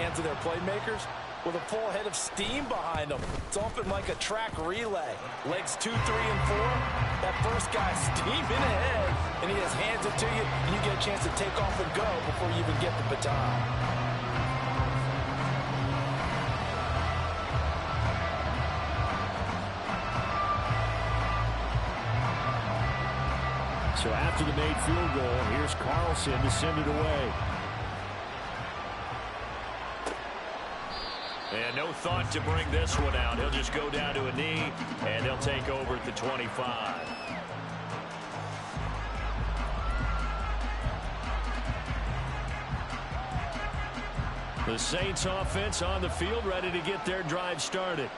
hands of their playmakers with a full head of steam behind them. It's often like a track relay. Legs 2, 3, and 4. That first guy's steaming ahead, and he just hands it to you, and you get a chance to take off and go before you even get the baton. So after the made field goal, here's Carlson to send it away. And no thought to bring this one out. He'll just go down to a knee, and they'll take over at the 25. The Saints offense on the field, ready to get their drive started.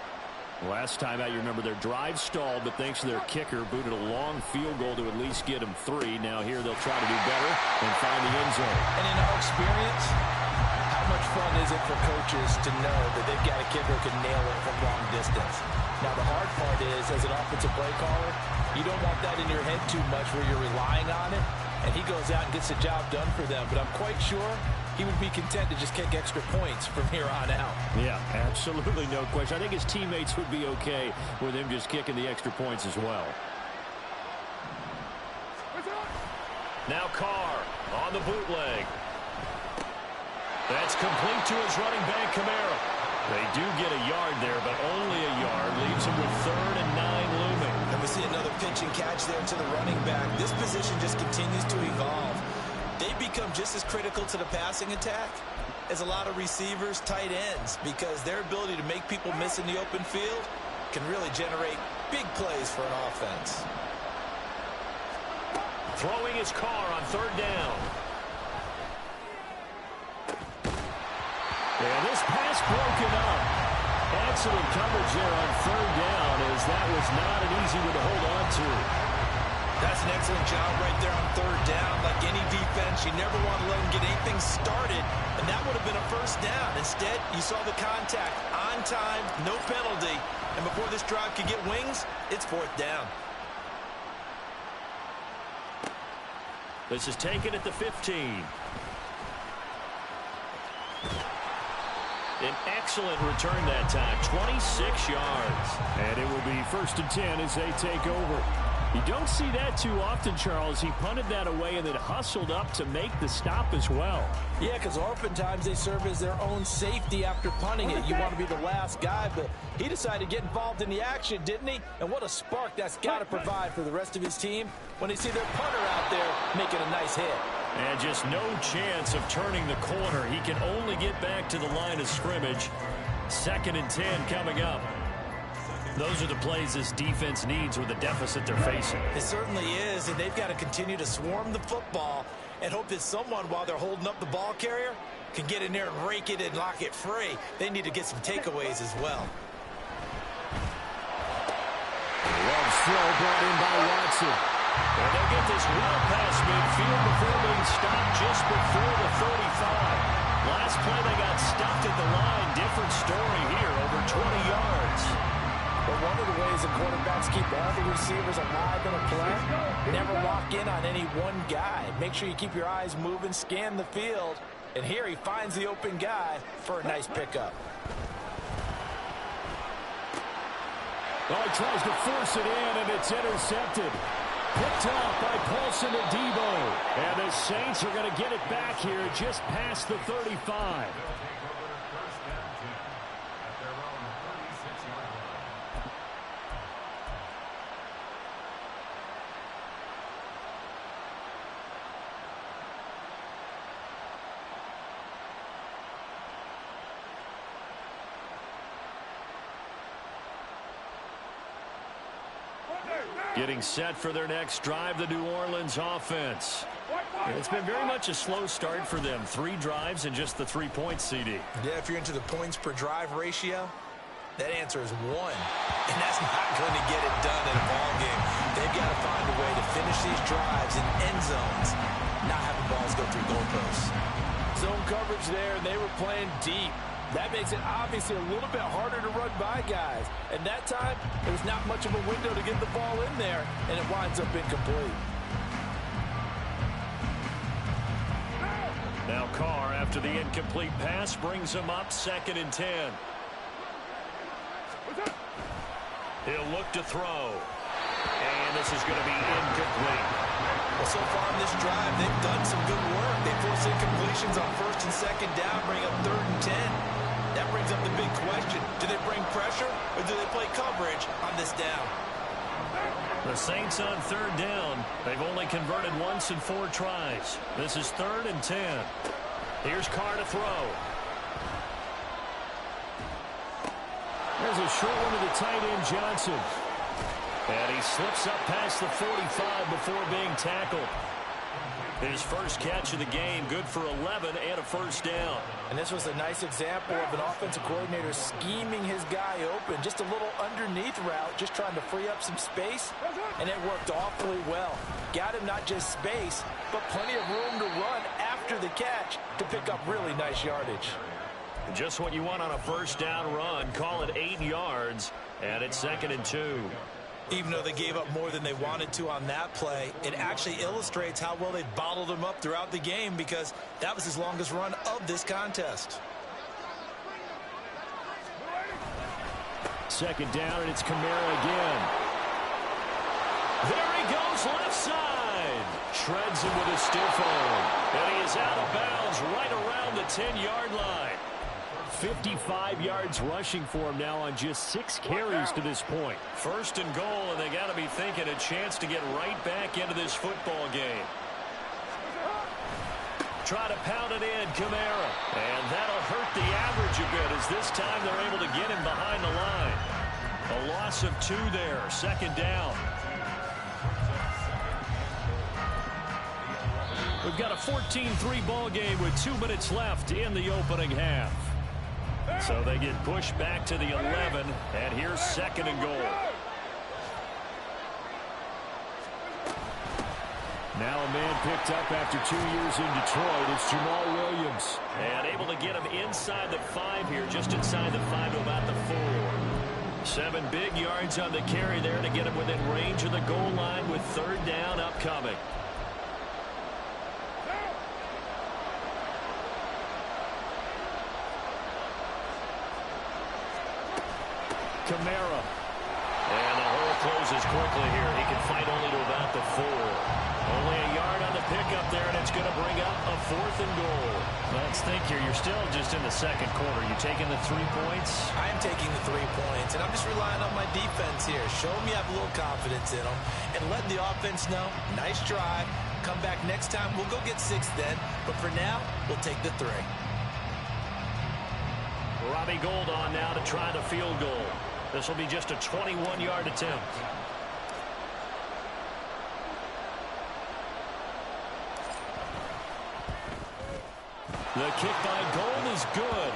Last time out, you remember their drive stalled, but thanks to their kicker, booted a long field goal to at least get them 3. Now here they'll try to do better and find the end zone. And in our experience, how much fun is it for coaches to know that they've got a kicker who can nail it from long distance? Now the hard part is, as an offensive play caller, you don't want that in your head too much where you're relying on it, and he goes out and gets the job done for them. But I'm quite sure he would be content to just kick extra points from here on out. Yeah, absolutely no question. I think his teammates would be okay with him just kicking the extra points as well. Now Carr on the bootleg. That's complete to his running back, Kamara. They do get a yard there, but only a yard. Leaves him with 3rd and 9 looming. And we see another pitch and catch there to the running back. This position just continues to evolve. They become just as critical to the passing attack as a lot of receivers, tight ends, because their ability to make people miss in the open field can really generate big plays for an offense. Throwing his Carr on 3rd down. And this pass broken up. Excellent coverage there on 3rd down, as that was not an easy one to hold on to. That's an excellent job right there on 3rd down. Like any defense, you never want to let them get anything started, and that would have been a 1st down. Instead, you saw the contact on time, no penalty, and before this drive could get wings, it's 4th down. This is taken at the 15. An excellent return that time, 26 yards. And it will be 1st and 10 as they take over. You don't see that too often, Charles. He punted that away and then hustled up to make the stop as well. Yeah, because oftentimes they serve as their own safety after punting it. You want to be the last guy, but he decided to get involved in the action, didn't he? And what a spark that's got to provide for the rest of his team when they see their punter out there making a nice hit. And just no chance of turning the corner. He can only get back to the line of scrimmage. 2nd and 10 coming up. Those are the plays this defense needs with the deficit they're facing. It certainly is, and they've got to continue to swarm the football and hope that someone, while they're holding up the ball carrier, can get in there and rake it and lock it free. They need to get some takeaways as well. Love's throw brought in by Watson. And they'll get this well past midfield before being stopped just before the 35. Last play they got stopped at the line. Different story here, over 20 yards. But one of the ways that quarterbacks keep all the receivers alive in a play, never lock in on any one guy. Make sure you keep your eyes moving, scan the field. And here he finds the open guy for a nice pickup. Oh, he tries to force it in, and it's intercepted. Picked off by Paulson and Debo. And the Saints are going to get it back here just past the 35. Getting set for their next drive, the New Orleans offense. It's been very much a slow start for them. 3 drives and just the 3-point CD. Yeah, if you're into the points per drive ratio, that answer is 1. And that's not going to get it done in a ball game. They've got to find a way to finish these drives in end zones, not having balls go through goalposts. Zone coverage there, and they were playing deep. That makes it obviously a little bit harder to run by guys. And that time, there was not much of a window to get the ball in there, and it winds up incomplete. Now Carr after the incomplete pass brings him up 2nd and 10. He'll look to throw. And this is going to be incomplete. Well, so far in this drive, they've done some good work. They force incompletions on 1st and 2nd down, bring up 3rd and 10. That brings up the big question. Do they bring pressure or do they play coverage on this down? The Saints on 3rd down. They've only converted once in 4 tries. This is 3rd and 10. Here's Carr to throw. There's a short one to the tight end, Johnson. And he slips up past the 45 before being tackled. His first catch of the game, good for 11 and a 1st down. And this was a nice example of an offensive coordinator scheming his guy open. Just a little underneath route, just trying to free up some space. And it worked awfully well. Got him not just space, but plenty of room to run after the catch to pick up really nice yardage. Just what you want on a 1st down run. Call it 8 yards, and it's 2nd and 2. Even though they gave up more than they wanted to on that play, it actually illustrates how well they bottled him up throughout the game because that was his longest run of this contest. 2nd down, and it's Kamara again. There he goes, left side. Shreds him with a stiff arm. And he is out of bounds right around the 10-yard line. 55 yards rushing for him now on just 6 carries to this point. 1st and goal, and they got to be thinking a chance to get right back into this football game. Try to pound it in, Kamara. And that'll hurt the average a bit as this time they're able to get him behind the line. A loss of 2 there, 2nd down. We've got a 14-3 ball game with 2 minutes left in the opening half. So they get pushed back to the 11, and here's 2nd and goal. Now a man picked up after 2 years in Detroit. It's Jamal Williams. And able to get him inside the 5 here, just inside the 5 to about the 4. 7 big yards on the carry there to get him within range of the goal line with 3rd down upcoming. Kamara. And the hole closes quickly here. He can fight only to about the 4. Only a yard on the pickup there, and it's going to bring up a 4th and goal. Let's think here. You're still just in the 2nd quarter. You taking the 3 points? I am taking the 3 points, and I'm just relying on my defense here. Show me I have a little confidence in them, and letting the offense know, nice drive. Come back next time. We'll go get 6 then, but for now, we'll take the 3. Robbie Gould on now to try the field goal. This will be just a 21-yard attempt. The kick by Gould is good.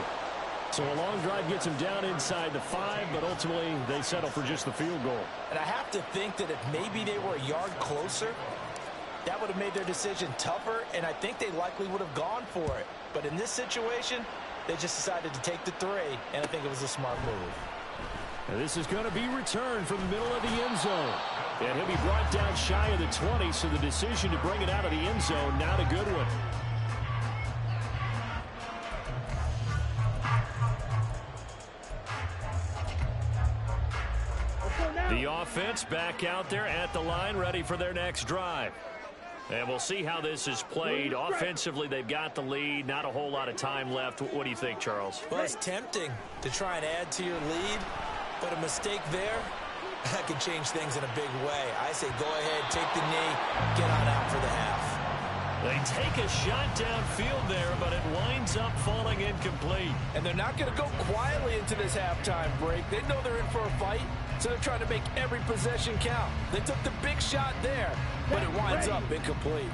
So a long drive gets him down inside the 5, but ultimately they settle for just the field goal. And I have to think that if maybe they were a yard closer, that would have made their decision tougher, and I think they likely would have gone for it. But in this situation, they just decided to take the 3, and I think it was a smart move. And this is going to be returned from the middle of the end zone. And he'll be brought down shy of the 20, so the decision to bring it out of the end zone, not a good one. The offense back out there at the line, ready for their next drive. And we'll see how this is played. Offensively, they've got the lead. Not a whole lot of time left. What do you think, Charles? Well, it's tempting to try and add to your lead, but a mistake there, that can change things in a big way. I say go ahead, take the knee, get on out for the half. They take a shot downfield there, but it winds up falling incomplete. And they're not going to go quietly into this halftime break. They know they're in for a fight, so they're trying to make every possession count. They took the big shot there, but it winds up incomplete.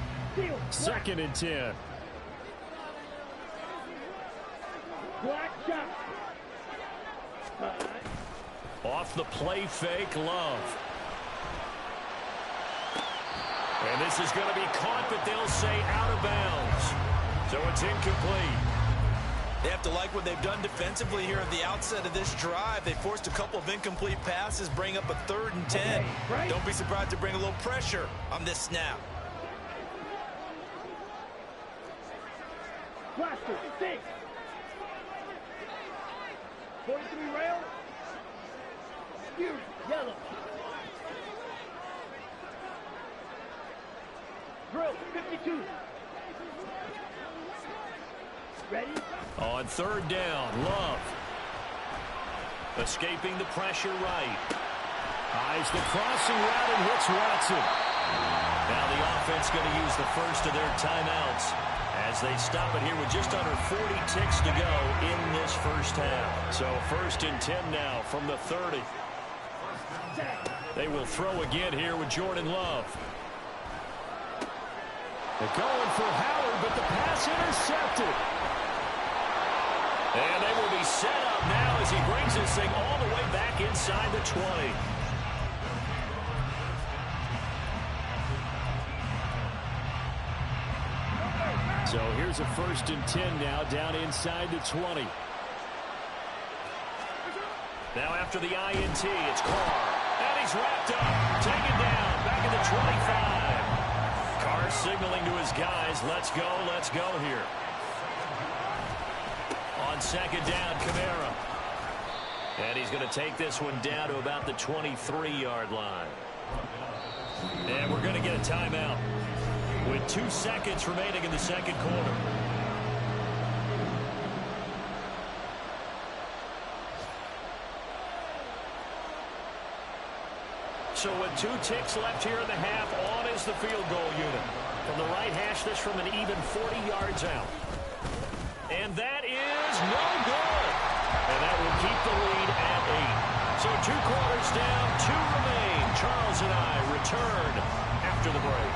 2nd and 10. Off the play fake, Love. And this is going to be caught, but they'll say out of bounds. So it's incomplete. They have to like what they've done defensively here at the outset of this drive. They forced a couple of incomplete passes, bring up a 3rd and 10. Don't be surprised to bring a little pressure on this snap. Blaster, 6. 43 rail. Fury, yellow. Drill, 52. Ready? On third down, Love. Escaping the pressure right. Eyes the crossing route and hits Watson. Now the offense going to use the first of their timeouts as they stop it here with just under 40 ticks to go in this first half. So 1st and 10 now from the 30. They will throw again here with Jordan Love. They're going for Howard, but the pass intercepted. And they will be set up now as he brings this thing all the way back inside the 20. So here's a 1st and 10 now down inside the 20. Now after the INT, it's Carr. And he's wrapped up. Taken down. Back at the 25. Carr signaling to his guys, let's go here. On 2nd down, Kamara. And he's going to take this one down to about the 23-yard line. And we're going to get a timeout with 2 seconds remaining in the second quarter. So with 2 ticks left here in the half, on is the field goal unit. From the right hash, this from an even 40 yards out. And that is no good. And that will keep the lead at 8. So 2 quarters down, 2 remain. Charles and I return after the break.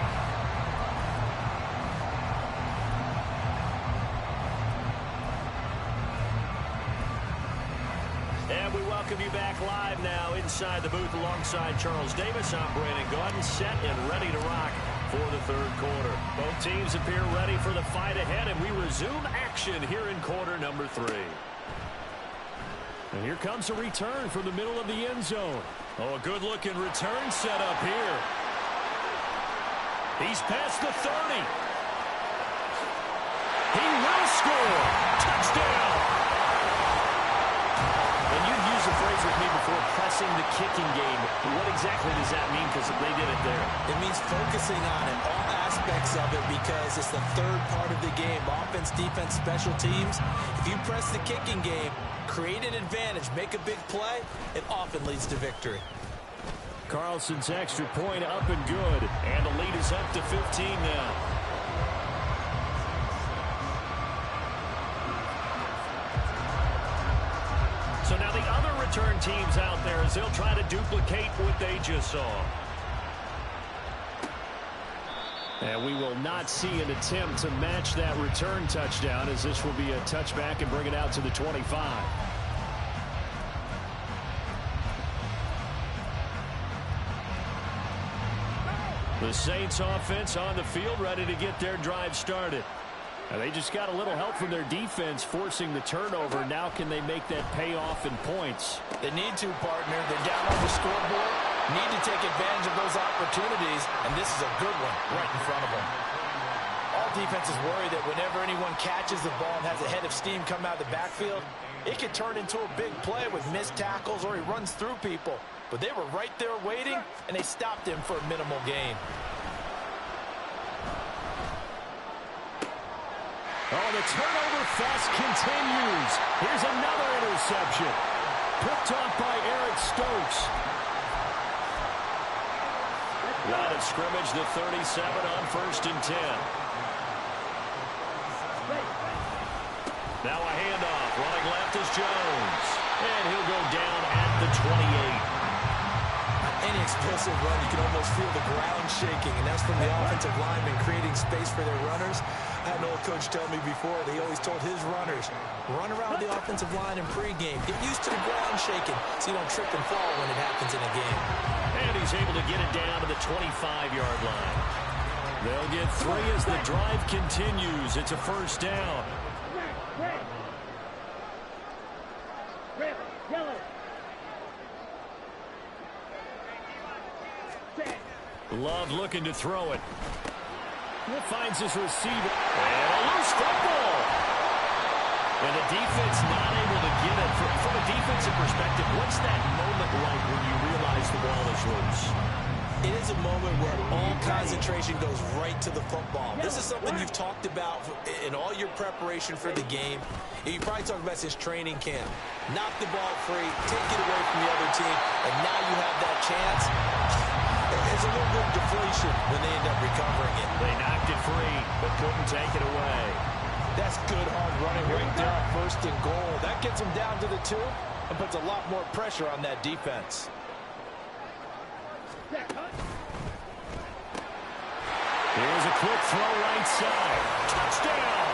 And we welcome you back live now inside the booth alongside Charles Davis. I'm Brandon Gaudin, set and ready to rock for the third quarter. Both teams appear ready for the fight ahead, and we resume action here in quarter number 3. And here comes a return from the middle of the end zone. Oh, a good-looking return set up here. He's past the 30. He will score. Touchdown. And you've used the phrase with me before, pressing the kicking game. What exactly does that mean? Because they did it there. It means focusing on it, all aspects of it, because it's the third part of the game. Offense, defense, special teams. If you press the kicking game, create an advantage, make a big play, it often leads to victory. Carlson's extra point up and good. And the lead is up to 15 now. So now the other return teams out there as they'll try to duplicate what they just saw. And we will not see an attempt to match that return touchdown, as this will be a touchback and bring it out to the 25. The Saints offense on the field, ready to get their drive started. And they just got a little help from their defense forcing the turnover. Now can they make that pay off in points? They need to, partner. They're down on the scoreboard. Need to take advantage of those opportunities, and this is a good one right in front of them. All defenses worry that whenever anyone catches the ball and has a head of steam come out of the backfield, it could turn into a big play with missed tackles or he runs through people. But they were right there waiting, and they stopped him for a minimal gain. Oh, the turnover fest continues. Here's another interception. Picked off by Eric Stokes. Line of scrimmage, the 37 on 1st and 10. Now a handoff. Running left is Jones. And he'll go down at the 28. Any explosive run, you can almost feel the ground shaking, and that's from the offensive linemen creating space for their runners. I had an old coach tell me before, they always told his runners, run around the offensive line in pregame. Get used to the ground shaking so you don't trip and fall when it happens in a game. And he's able to get it down to the 25-yard line. They'll get 3 as the drive continues. It's a 1st down. Red, yellow. Love looking to throw it. Finds his receiver. And a loose football. And the defense not able to get it. From a defensive perspective, what's that moment like when you realize the ball is loose? It is a moment where all concentration goes right to the football. This is something you've talked about in all your preparation for the game. You probably talked about since training camp. Knock the ball free, take it away from the other team, and now you have that chance. There's a little bit of deflation when they end up recovering it. They knocked it free, but couldn't take it away. That's good hard running right there on 1st and goal. That gets them down to the 2 and puts a lot more pressure on that defense. Here's a quick throw right side. Touchdown!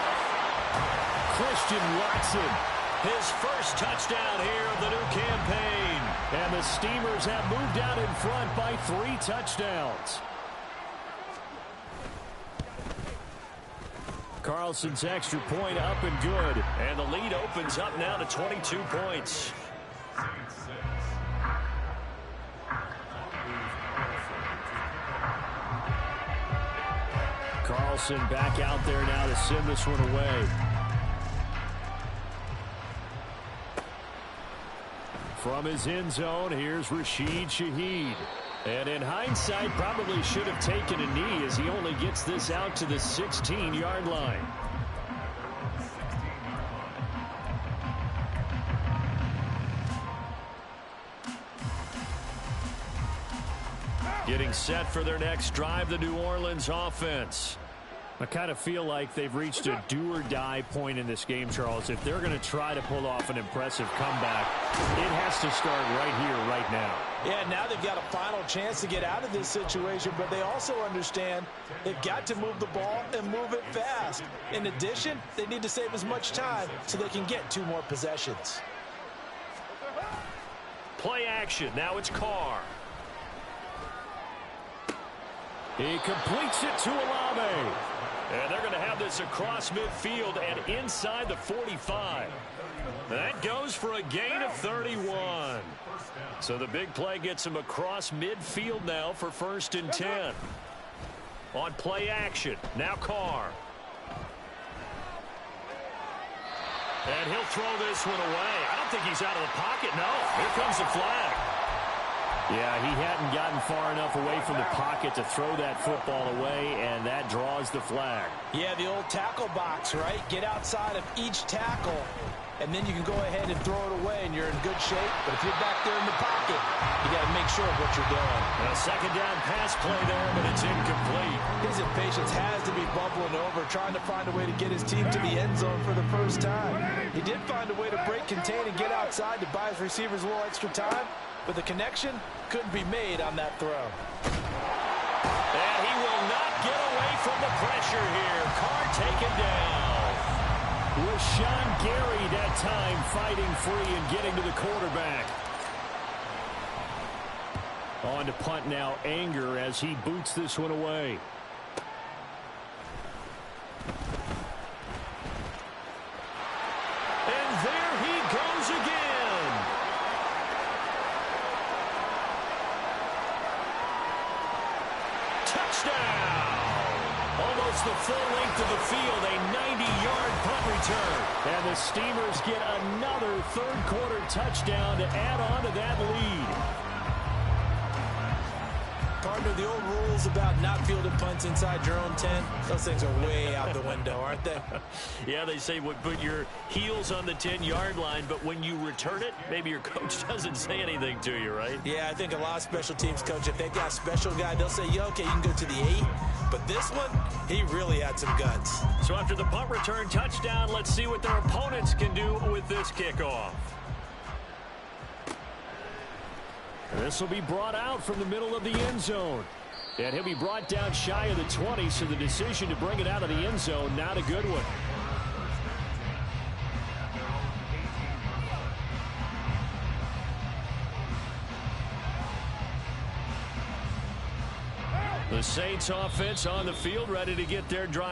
Christian Watson, his first touchdown here of the new campaign. And the Steamers have moved out in front by 3 touchdowns. Carlson's extra point up and good. And the lead opens up now to 22 points. Carlson back out there now to send this one away. From his end zone, here's Rashid Shaheed. And in hindsight, probably should have taken a knee as he only gets this out to the 16-yard line. Getting set for their next drive, the New Orleans offense. I kind of feel like they've reached a do-or-die point in this game, Charles. If they're going to try to pull off an impressive comeback, it has to start right here, right now. Yeah, now they've got a final chance to get out of this situation, but they also understand they've got to move the ball and move it fast. In addition, they need to save as much time so they can get 2 more possessions. Play action. Now it's Carr. He completes it to Olave. And they're going to have this across midfield and inside the 45. That goes for a gain of 31. So the big play gets him across midfield now for 1st and 10. On play action, now Carr. And he'll throw this one away. I don't think he's out of the pocket, no. Here comes the flag. Yeah, he hadn't gotten far enough away from the pocket to throw that football away, and that draws the flag. Yeah, the old tackle box, right? Get outside of each tackle, and then you can go ahead and throw it away, and you're in good shape. But if you're back there in the pocket, you got to make sure of what you're doing. A 2nd down pass play there, but it's incomplete. His impatience has to be bubbling over, trying to find a way to get his team to the end zone for the first time. He did find a way to break, contain, and get outside to buy his receivers a little extra time, but the connection couldn't be made on that throw. And he will not get away from the pressure here. Carr taken down. Rashawn Gary that time fighting free and getting to the quarterback. On to punt now, Anger, as he boots this one away. And there he goes again. Touchdown! Almost the full length of the field, a 90-yard punt return. And the Steamers get another 3rd quarter touchdown to add on to that lead. Partner, the old rules about not fielding punts inside your own 10, those things are way out the window, aren't they? Yeah, they say put your heels on the 10-yard line, but when you return it, maybe your coach doesn't say anything to you, right? Yeah, I think a lot of special teams coach, if they've got a special guy, they'll say, yeah, okay, you can go to the 8. But this one, he really had some guts. So after the punt return touchdown, let's see what their opponents can do with this kickoff. This will be brought out from the middle of the end zone. And he'll be brought down shy of the 20, so the decision to bring it out of the end zone, not a good one. The Saints offense on the field, ready to get their drive.